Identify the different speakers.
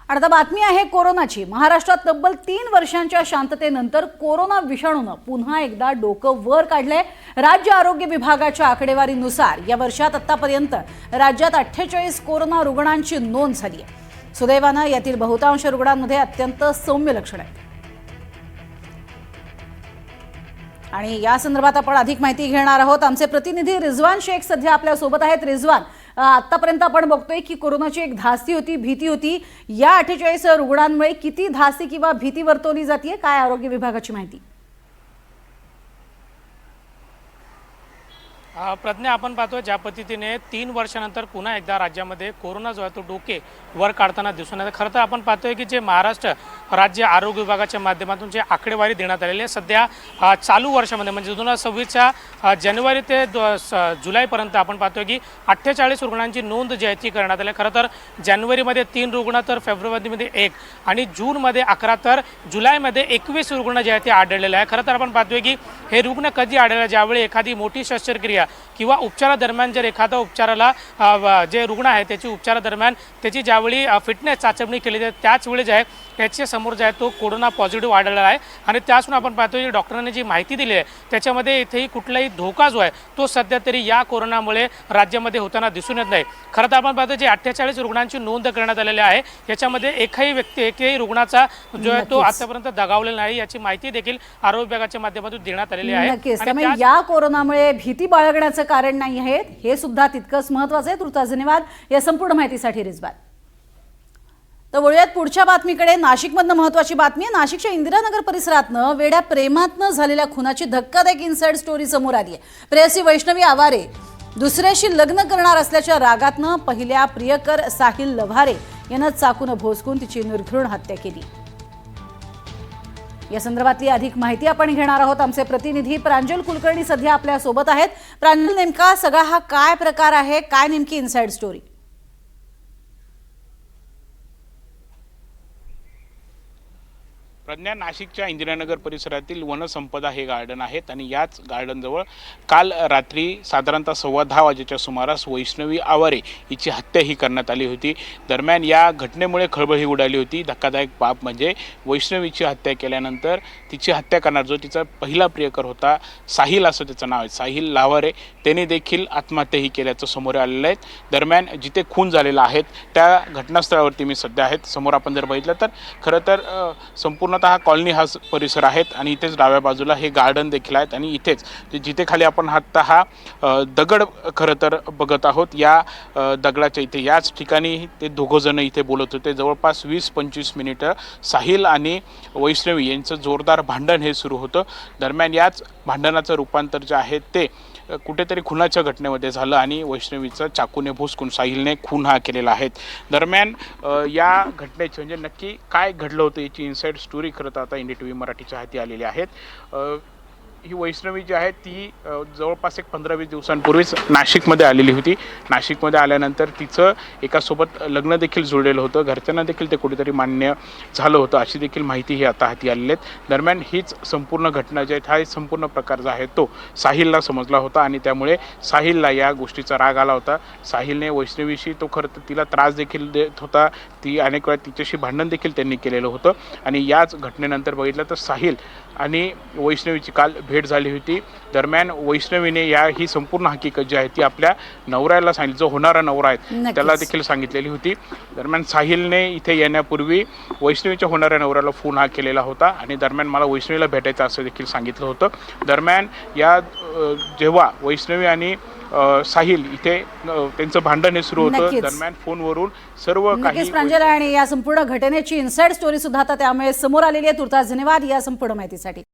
Speaker 1: आणि आता बातमी आहे कोरोनाची। महाराष्ट्रात तब्बल 3 वर्षांच्या शांततेनंतर कोरोना विषाणूने पुन्हा एकदा डोकं वर काढलंय। राज्य आरोग्य विभागाच्या आकडेवारीनुसार या वर्षात आतापर्यंत राज्यात 48 कोरोना रुग्णांची नोंद झाली आहे। सुदैवाने यातील बहुतांश रुग्णांमध्ये अत्यंत सौम्य लक्षणे आहेत। आणि या संदर्भात आपण अधिक माहिती घेणार आहोत। आमचे प्रतिनिधी रिजवान शेख सध्या आपल्या सोबत आहेत। रिजवान, आतापर्यंत आपण बघतोय की कोरोनाची एक धास्ती होती, भीती होती। या 48 रुग्णांमुळे किती धास्ती किंवा भीती वर्तवली जाते, काय आरोग्य विभागाची माहिती?
Speaker 2: प्रज्ञा, आपण पाहतो ज्या पद्धतीने 3 वर्षानंतर पुन्हा एकदा राज्यामध्ये कोरोना जो आहे तो डोके वर काढताना दिसून येते। खरं तर आपण पाहतोय की जे महाराष्ट्र राज्य आरोग्य विभागाच्या माध्यमातून जे आकडेवारी देण्यात आलेली आहे, सध्या चालू वर्षामध्ये म्हणजे 2026च्या जानेवारी ते जुलैपर्यंत आपण पाहतोय की 48 रुग्णांची नोंद जी आहे ती करण्यात आली आहे। खरं तर जानेवारीमध्ये 3 रुग्ण, तर फेब्रुवारीमध्ये 1 आणि जूनमध्ये 11, तर जुलैमध्ये 21 रुग्ण जे आहे ते आढळलेले आहे। खरं तर आपण पाहतोय की हे रुग्ण कधी आढळले, ज्यावेळी एखादी मोठी शस्त्रक्रिया किंवा उपचारादरम्यान जर एखादा उपचाराला जे रुग्ण आहे त्याची उपचारादरम्यान त्याची ज्यावेळी फिटनेस चाचपणी केली जाते त्याच वेळी जे आहे त्याच्या समोर जे आहे तो कोरोना पॉझिटिव्ह आढळला आहे। आणि त्यातून आपण पाहतो की डॉक्टरांनी जी माहिती दिली आहे त्याच्यामध्ये इथेही कुठलाही धोका जो आहे तो सध्या तरी या कोरोनामुळे राज्यामध्ये होताना दिसून येत नाही। खरं तर आपण पाहतो जे 48 रुग्णांची नोंद करण्यात आलेली आहे याच्यामध्ये एकही रुग्णाचा जो आहे तो आतापर्यंत दगावलेला नाही, याची माहिती देखील आरोग्य विभागाच्या माध्यमातून देण्यात आलेली आहे।
Speaker 1: आणि या कोरोनामुळे भीती बाळगण्याचं कारण नाही आहे, हे सुद्धा तितकंच महत्त्वाचं आहे। तुर्तास धन्यवाद या संपूर्ण माहितीसाठी रिजवान। तर वळूयात पुढच्या बातमीकडे। नाशिकमधनं महत्त्वाची बातमी आहे। नाशिकच्या इंदिरानगर परिसरातनं वेड्या प्रेमातनं झालेल्या खुनाची धक्कादायक इनसाइड स्टोरी समोर आली आहे। प्रेयसी वैष्णवी आवारे दुसऱ्याशी लग्न करणार असल्याच्या रागातनं पहिल्या प्रियकर साहिल लव्हारे यानं चाकून भोसकून तिची निर्घृण हत्या केली। या संदर्भातली अधिक माहिती आपण घेणार आहोत। आमचे प्रतिनिधी प्रांजल कुलकर्णी सध्या आपल्या सोबत आहेत। प्रांजल, नेमका सगळा हा काय प्रकार आहे, काय नेमकी इनसाइड स्टोरी?
Speaker 3: प्रज्ञा, नाशिकच्या इंदिरानगर परिसरातील वनसंपदा हे गार्डन आहेत आणि याच गार्डनजवळ काल रात्री साधारणतः 10:15 वाजेच्या सुमारास वैष्णवी आवारे हिची हत्या ही करण्यात आली होती। दरम्यान या घटनेमुळे खळबळ ही उडाली होती। धक्कादायक बाब म्हणजे वैष्णवीची हत्या केल्यानंतर तिची हत्या करणार जो तिचा पहिला प्रियकर होता, साहिल असं त्याचं नाव आहे, साहिल लावारे, त्याने देखील आत्महत्या ही केल्याचं समोर आलेलं आहे। दरम्यान जिथे खून झालेला आहे त्या घटनास्थळावरती मी सध्या आहेत। समोर आपण जर बघितलं तर खरं तर संपूर्ण हा कॉलनी हा परिसर आहेत आणि इथेच डाव्या बाजूला हे गार्डन देखील आहेत आणि इथेच जिथे खाली आपण आता हा दगड खरं तर बघत आहोत, या दगडाच्या इथे याच ठिकाणी ते दोघंजण इथे बोलत होते। जवळपास 20-25 मिनिटं साहिल आणि वैष्णवी यांचं जोरदार भांडण हे सुरू होतं। दरम्यान याच भांडणाचं रूपांतर जे आहे ते कुठेतरी खुनाच्या घटनेमध्ये झालं आणि वैष्णवीचा चाकूने भोसकून साहिलने खून हा केलेला आहे। दरम्यान या घटनेची म्हणजे नक्की काय घडलं होतं याची इनसाइड स्टोरी खरं तर आता NDTV मराठीच्या हाती आलेली आहेत। ही वैष्णवी जी आहे ती जवळपास एक 15-20 दिवसांपूर्वीच नाशिकमध्ये आलेली होती। नाशिकमध्ये आल्यानंतर तिचं एकासोबत लग्न देखील जुळलेलं होतं, घरच्यांना देखील ते कुठेतरी मान्य झालं होतं अशी देखील माहिती ही आता हाती आलेली आहे। दरम्यान हीच संपूर्ण घटना जी आहे, हा संपूर्ण प्रकार जो आहे तो साहिलला समजला होता आणि त्यामुळे साहिलला या गोष्टीचा राग आला होता। साहिलने वैष्णवीशी तो खरं तर तिला त्रास देखील देत होता, ती अनेक वेळा तिच्याशी भांडण देखील त्यांनी केलेलं होतं आणि याच घटनेनंतर बघितलं तर साहिल आणि वैष्णवीची काल भेट झाली होती। दरम्यान वैष्णवीने ही संपूर्ण हकीकत जी आहे ती आपल्या नवऱ्याला सांगितली, जो होणारा नवरा आहे त्याला देखील सांगितलेली होती। दरम्यान साहिलने इथे येण्यापूर्वी वैष्णवीच्या होणाऱ्या नवऱ्याला फोन हा केलेला होता आणि दरम्यान मला वैष्णवीला भेटायचं असं देखील सांगितलं होतं। दरम्यान जेव्हा वैष्णवी आणि साहिल इथे त्यांचं भांडण हे सुरू होतं, दरम्यान फोनवरून सर्व काही
Speaker 1: प्रांजल, आणि या संपूर्ण घटनेची इनसाइड स्टोरी सुद्धा आता त्यामुळे समोर आलेली आहे। तुर्तास धन्यवाद या संपूर्ण माहितीसाठी।